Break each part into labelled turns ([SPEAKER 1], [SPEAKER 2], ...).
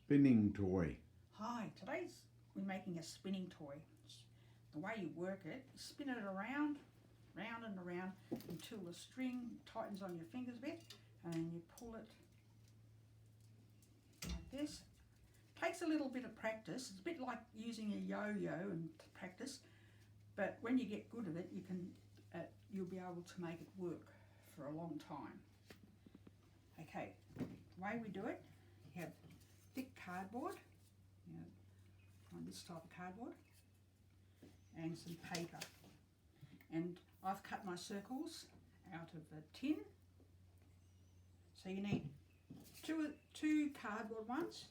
[SPEAKER 1] spinning toy.
[SPEAKER 2] Hi, today's we're making a spinning toy. The way you work it, you spin it around, round and around until the string tightens on your fingers a bit, and then you pull it like this. Takes a little bit of practice. It's a bit like using a yo-yo and practice, but when you get good at it, you'll be able to make it work for a long time. Okay, the way we do it, you have thick cardboard, find this type of cardboard, and some paper. And I've cut my circles out of a tin. So you need two cardboard ones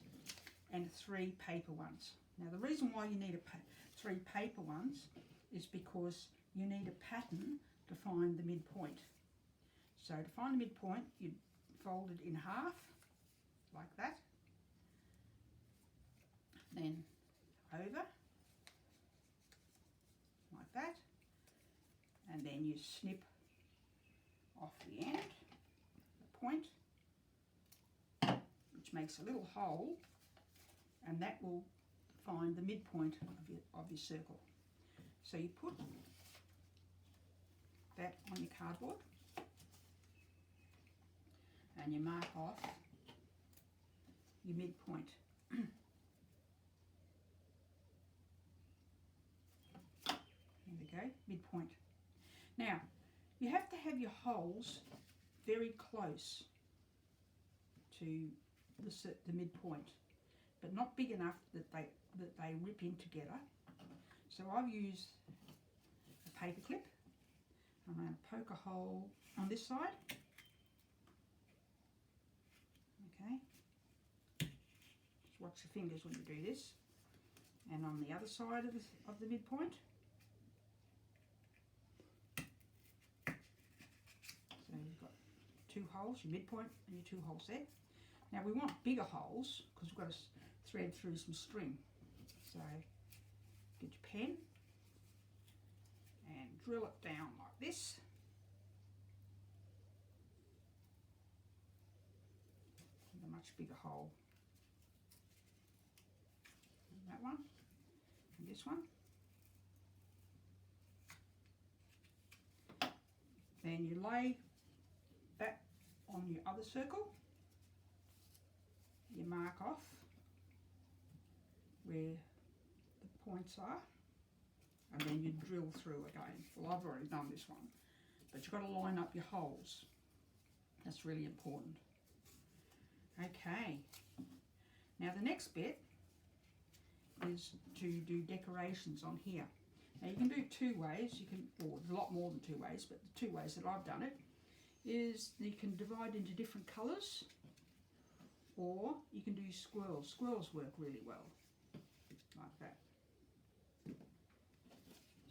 [SPEAKER 2] and 3 paper ones. Now the reason why you need 3 paper ones is because you need a pattern to find the midpoint. So to find the midpoint, you fold it in half, like that, then over, like that, and then you snip off the end, the point, which makes a little hole, and that will find the midpoint of your circle. So you put that on your cardboard and you mark off your midpoint. There we go, midpoint. Now, you have to have your holes very close to the midpoint, but not big enough that they rip in together. So I've used a paper clip. I'm going to poke a hole on this side. Okay. Just watch the fingers when you do this. And on the other side of the midpoint. So you've got 2 holes, your midpoint and your 2 holes there. Now we want bigger holes because we've got to thread through some string. So get your pen and drill it down like this. With a much bigger hole. And that one and this one. Then you lay that on your other circle. You mark off where the points are, and then you drill through again. Well, I've already done this one, but you've got to line up your holes. That's really important. Okay, now the next bit is to do decorations on here. Now you can do 2 ways, or a lot more than 2 ways, but the 2 ways that I've done it is you can divide into different colours, or you can do squirrels. Squirrels work really well, like that.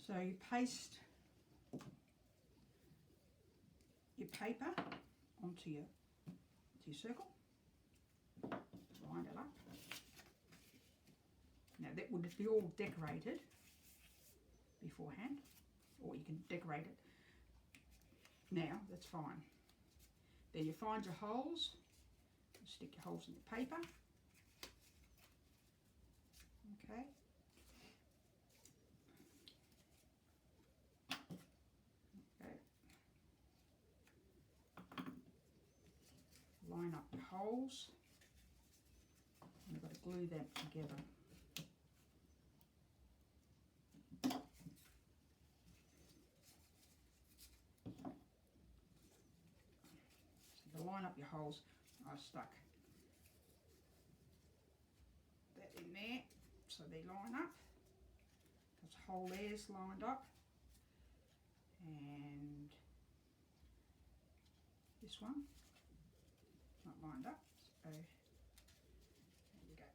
[SPEAKER 2] So you paste your paper onto your circle, line it up. Now that would be all decorated beforehand, or you can decorate it now, that's fine. Then you find your holes, stick your holes in the paper. Okay. Okay. Line up your holes. And you've got to glue them together. So to line up your holes, I stuck that in there so they line up. This hole there's lined up, and this one not lined up. So there you go.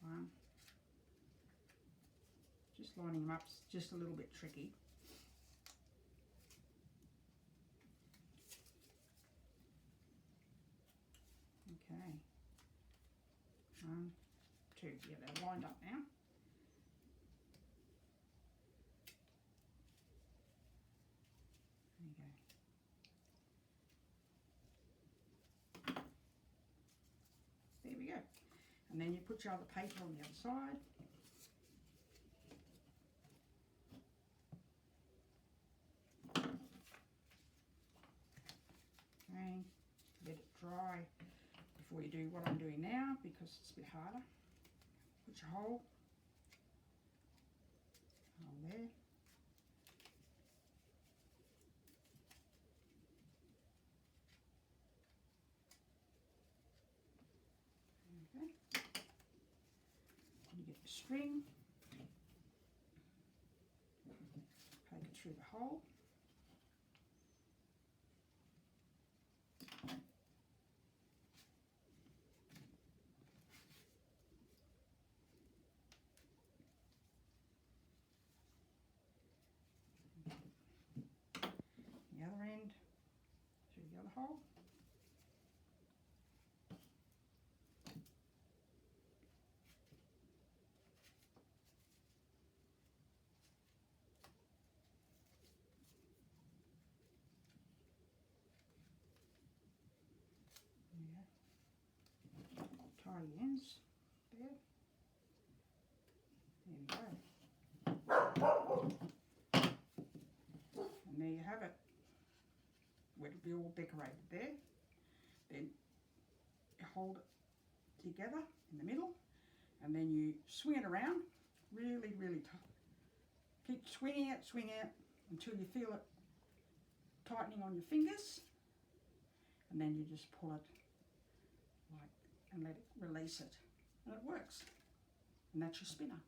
[SPEAKER 2] One. Just lining them up is just a little bit tricky. Okay. 1, 2. Yeah, they're lined up now. There you go. And then you put your other paper on the other side. Okay, let it dry before you do what I'm doing now because it's a bit harder. Put your hole on there. Okay. You get your string, poke it through the hole. The other end through the other hole. Tie the ends there. There we go. And there you have it. It'll be all decorated there. Then you hold it together in the middle, and then you swing it around really, really tight. Keep swinging it until you feel it tightening on your fingers, and then you just pull it like and let it release it, and it works. And that's your spinner.